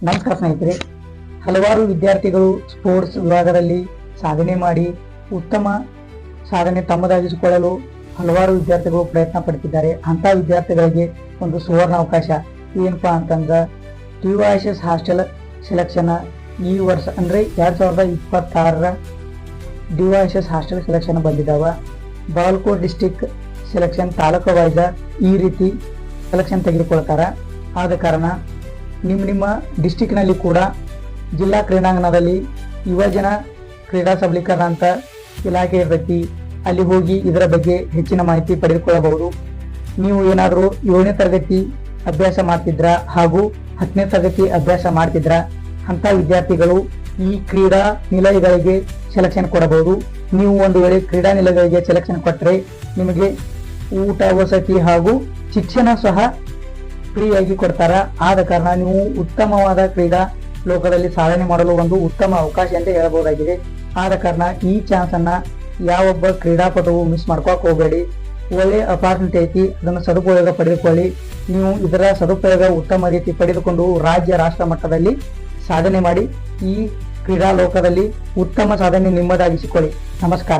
ನಮಸ್ಕಾರ ಸ್ನೇಹಿತರೆ. ಹಲವಾರು ವಿದ್ಯಾರ್ಥಿಗಳು ಸ್ಪೋರ್ಟ್ಸ್ ವಿಭಾಗದಲ್ಲಿ ಸಾಧನೆ ಮಾಡಿ ಉತ್ತಮ ಸಾಧನೆ ತಮ್ಮದಾಗಿಸಿಕೊಳ್ಳಲು ಹಲವಾರು ವಿದ್ಯಾರ್ಥಿಗಳು ಪ್ರಯತ್ನ ಪಡ್ತಿದ್ದಾರೆ. ಅಂಥ ವಿದ್ಯಾರ್ಥಿಗಳಿಗೆ ಒಂದು ಸುವರ್ಣ ಅವಕಾಶ ಏನಪ್ಪಾ ಅಂತಂದ್ರೆ ಡಿವೈಎಸ್ಎಸ್ ಹಾಸ್ಟೆಲ್ ಸೆಲೆಕ್ಷನ್ ಈ ವರ್ಷ ಅಂದರೆ 2026ರ ಡಿವೈಎಸ್ಎಸ್ ಹಾಸ್ಟೆಲ್ ಸೆಲೆಕ್ಷನ್ ಬಂದಿದ್ದಾವ. Bagalkot district selection taluk wise ಈ ರೀತಿ ಸೆಲೆಕ್ಷನ್ ತೆಗೆದುಕೊಳ್ತಾರ. ಆದ ಕಾರಣ ನಿಮ್ಮ ಡಿಸ್ಟಿಕ್ನಲ್ಲಿ ಕೂಡ ಜಿಲ್ಲಾ ಕ್ರೀಡಾಂಗಣದಲ್ಲಿ ಯುವಜನ ಕ್ರೀಡಾ ಸಬಲೀಕರಣ ಅಂತ ಇಲಾಖೆ ಇರ್ತೈತಿ. ಅಲ್ಲಿ ಹೋಗಿ ಇದರ ಬಗ್ಗೆ ಹೆಚ್ಚಿನ ಮಾಹಿತಿ ಪಡೆದುಕೊಳ್ಳಬಹುದು. ನೀವು ಏನಾದರೂ 7ನೇ ತರಗತಿ ಅಭ್ಯಾಸ ಮಾಡ್ತಿದ್ರ ಹಾಗೂ 10ನೇ ತರಗತಿ ಅಭ್ಯಾಸ ಮಾಡ್ತಿದ್ರ ಅಂತ ವಿದ್ಯಾರ್ಥಿಗಳು ಈ ಕ್ರೀಡಾ ನಿಲಯಗಳಿಗೆ ಸೆಲೆಕ್ಷನ್ ಕೊಡಬಹುದು. ನೀವು ಒಂದು ವೇಳೆ ಕ್ರೀಡಾ ನಿಲಯಗಳಿಗೆ ಸೆಲೆಕ್ಷನ್ ಕೊಟ್ಟರೆ ನಿಮಗೆ ಊಟ, ವಸತಿ ಹಾಗೂ ಶಿಕ್ಷಣ ಸಹ ಫ್ರೀಯಾಗಿ ಕೊಡ್ತಾರ. ಆದ ಕಾರಣ ನೀವು ಉತ್ತಮವಾದ ಕ್ರೀಡಾ ಲೋಕದಲ್ಲಿ ಸಾಧನೆ ಮಾಡಲು ಒಂದು ಉತ್ತಮ ಅವಕಾಶ ಅಂತ ಹೇಳಬಹುದಾಗಿದೆ. ಆದ ಕಾರಣ ಈ ಚಾನ್ಸ್ ಅನ್ನ ಯಾವೊಬ್ಬ ಕ್ರೀಡಾಪಟುವು ಮಿಸ್ ಮಾಡ್ಕೋಕ್ ಹೋಗಬೇಡಿ. ಒಳ್ಳೆ ಅಪಾರ್ಚುನಿಟಿ ಐತಿ, ಅದನ್ನು ಸದುಪಯೋಗ ಪಡೆದುಕೊಳ್ಳಿ. ನೀವು ಇದರ ಸದುಪಯೋಗ ಉತ್ತಮ ರೀತಿ ಪಡೆದುಕೊಂಡು ರಾಜ್ಯ ರಾಷ್ಟ್ರ ಮಟ್ಟದಲ್ಲಿ ಸಾಧನೆ ಮಾಡಿ ಈ ಕ್ರೀಡಾ ಲೋಕದಲ್ಲಿ ಉತ್ತಮ ಸಾಧನೆ ನಿಮ್ಮದಾಗಿಸಿಕೊಳ್ಳಿ. ನಮಸ್ಕಾರ.